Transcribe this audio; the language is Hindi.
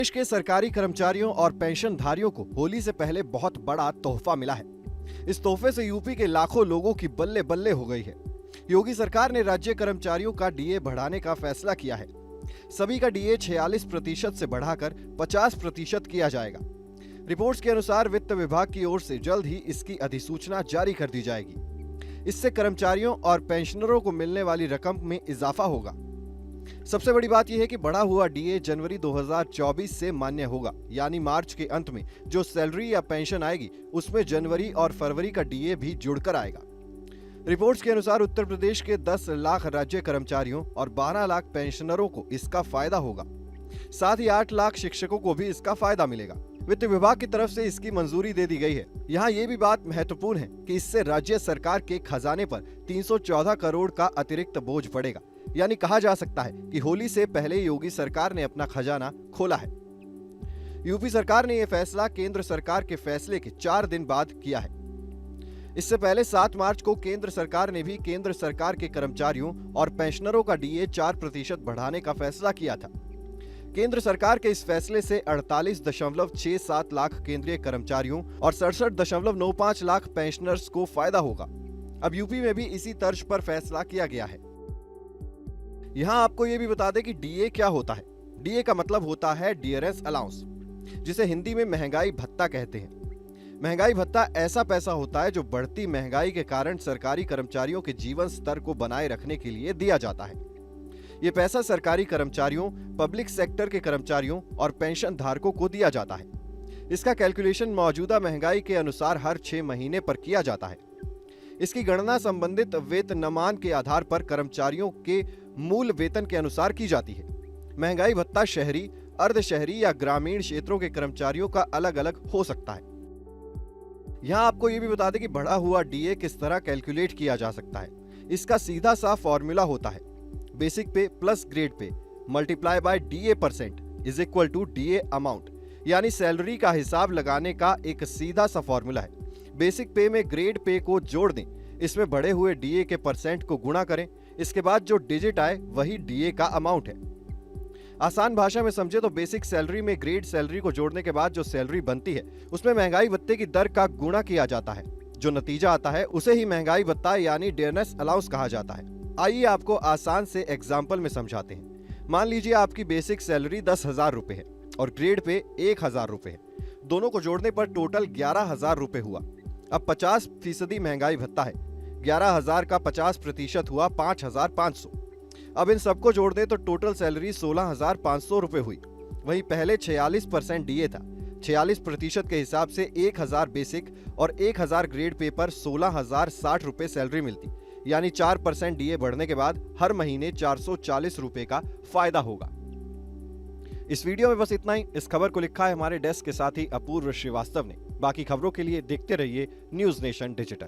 देश के सरकारी कर्मचारियों और पेंशनधारियों को होली से पहले बहुत बड़ा तोहफा मिला है। इस तोहफे से यूपी के लाखों लोगों की बल्ले बल्ले हो गई है। योगी सरकार ने राज्य कर्मचारियों का डीए बढ़ाने का फैसला किया है। सभी का डीए 46% से बढ़ाकर 50% किया जाएगा। रिपोर्ट्स के अनुसार वित्त विभाग की ओर से जल्द ही इसकी अधिसूचना जारी कर दी जाएगी। इससे कर्मचारियों और पेंशनरों को मिलने वाली रकम में इजाफा होगा। सबसे बड़ी बात यह है कि बढ़ा हुआ डीए जनवरी 2024 से मान्य होगा, यानी मार्च के अंत में जो सैलरी या पेंशन आएगी उसमें जनवरी और फरवरी का डीए भी जुड़कर आएगा। रिपोर्ट्स के अनुसार उत्तर प्रदेश के 10 लाख राज्य कर्मचारियों और 12 लाख पेंशनरों को इसका फायदा होगा। साथ ही 8 लाख शिक्षकों को भी इसका फायदा मिलेगा। वित्त विभाग की तरफ से इसकी मंजूरी दे दी गई है। यहाँ ये भी बात महत्वपूर्ण है कि इससे राज्य सरकार के खजाने पर 314 करोड़ का अतिरिक्त बोझ पड़ेगा। यानी कहा जा सकता है कि होली से पहले योगी सरकार ने अपना खजाना खोला है। यूपी सरकार ने यह फैसला केंद्र सरकार के फैसले के 4 दिन बाद किया है। इससे पहले 7 मार्च को केंद्र सरकार ने भी केंद्र सरकार के कर्मचारियों और पेंशनरों का डीए 4% बढ़ाने का फैसला किया था। केंद्र सरकार के इस फैसले से 48.67 लाख केंद्रीय कर्मचारियों और 67.95 लाख पेंशनर्स को फायदा होगा। अब यूपी में भी इसी तर्ज पर फैसला किया गया है। यहां आपको यह भी बता दें कि डीए क्या होता है। डीए का मतलब होता है डियरेंस अलाउंस, जिसे हिंदी में महंगाई भत्ता कहते हैं। महंगाई भत्ता ऐसा पैसा होता है जो बढ़ती महंगाई के कारण सरकारी कर्मचारियों के जीवन स्तर को बनाए रखने के लिए दिया जाता है। यह पैसा सरकारी कर्मचारियों, पब्लिक सेक्टर के कर्मचारियों और पेंशन धारकों को दिया जाता है। इसका कैलकुलेशन मौजूदा महंगाई के अनुसार हर 6 महीने पर किया जाता है। इसकी गणना संबंधित वेतनमान के आधार पर कर्मचारियों के मूल वेतन के अनुसार की जाती है। महंगाई भत्ता शहरी, अर्ध शहरी या ग्रामीण क्षेत्रों के कर्मचारियों का अलग अलग हो सकता है। यहां आपको यह भी बता दें कि बढ़ा हुआ डीए किस तरह कैलकुलेट किया जा सकता है। इसका सीधा सा फॉर्मूला होता है basic pay plus grade pay multiply by DA % is equal to DA amount. यानी सैलरी का हिसाब लगाने का एक सीधा सा फॉर्मूला है। बेसिक पे में ग्रेड पे को जोड़ दें, इसमें बढ़े हुए डीए के % को गुणा करें, इसके बाद जो डिजिट आए वही डीए का अमाउंट है। आसान भाषा में समझे तो बेसिक सैलरी में ग्रेड सैलरी को जोड़ने के बाद जो सैलरी बनती है उसमें महंगाई भत्ते की दर का गुणा किया जाता है। जो नतीजा आता है उसे ही महंगाई भत्ता यानी डियरेंस अलाउंस कहा जाता है। आइए आपको आसान से एग्जाम्पल में समझाते हैं। मान लीजिए आपकी बेसिक सैलरी 10,000 रुपए है और ग्रेड पे 1,000 रुपए है। दोनों को जोड़ने पर टोटल 11,000 रुपए हुआ। अब 50% महंगाई भत्ता है। 11,000 का 50% हुआ 5,500। अब इन सबको जोड़ दें तो टोटल सैलरी 16,500 रुपए हुई। वहीं पहले 46% डीए था। 46% के हिसाब से 1,000 बेसिक और 1,000 ग्रेड पे पर 16,060 रुपए सैलरी मिलती। यानी 4% डीए बढ़ने के बाद हर महीने 440 रुपए का फायदा होगा। इस वीडियो में बस इतना ही। इस खबर को लिखा है हमारे डेस्क के साथी अपूर्व श्रीवास्तव ने। बाकी खबरों के लिए देखते रहिए न्यूज़ नेशन डिजिटल।